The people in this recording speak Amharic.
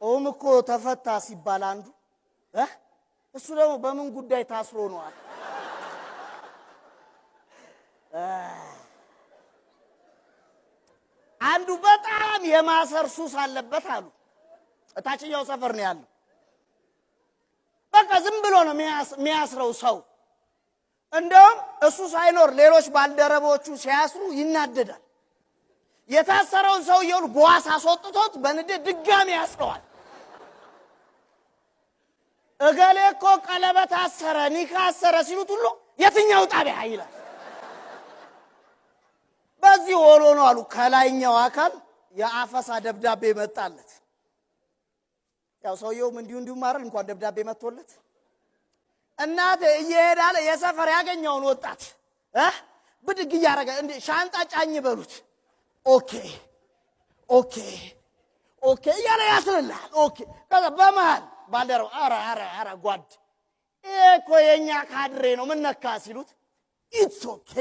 ጾም እኮ ተፈታ ሲባል አንዱ እሱ ደግሞ በምን ጉዳይ ታስሮ ነው አለ። አንዱ በጣም የማሰር ሱስ አለበት አሉ። እታችኛው ሰፈር ነው ያለው። በቃ ዝም ብሎ ነው የሚያስረው ሰው። እንደውም እሱ ሳይኖር ሌሎች ባልደረቦቹ ሲያስሩ ይናደዳል። የታሰረውን ሰውየው በዋስ አስወጥቶት በንዴት ድጋሚ ያስረዋል። እገሌ እኮ ቀለበት አሰረ ኒካ አሰረ ሲሉት ሁሉ የትኛው ጣቢያ ይላል። በዚህ ሆኖ ነው አሉ ከላይኛው አካል የአፈሳ ደብዳቤ መጣለት። ያው ሰውየውም እንዲሁ ማረል እንኳን ደብዳቤ መጥቶለት እናቴ እየሄዳለ የሰፈር ያገኘውን ወጣት ብድግ እያረገ እንዴ ሻንጣ ጫኝ በሉት ኦኬ ኦኬ ኦኬ እያለ ያስርልሃል። ኦኬ ከዛ በመሃል ባልደረው አረ ጓድ እኮ የኛ ካድሬ ነው ምን ነካ ሲሉት ኢትስ ኦኬ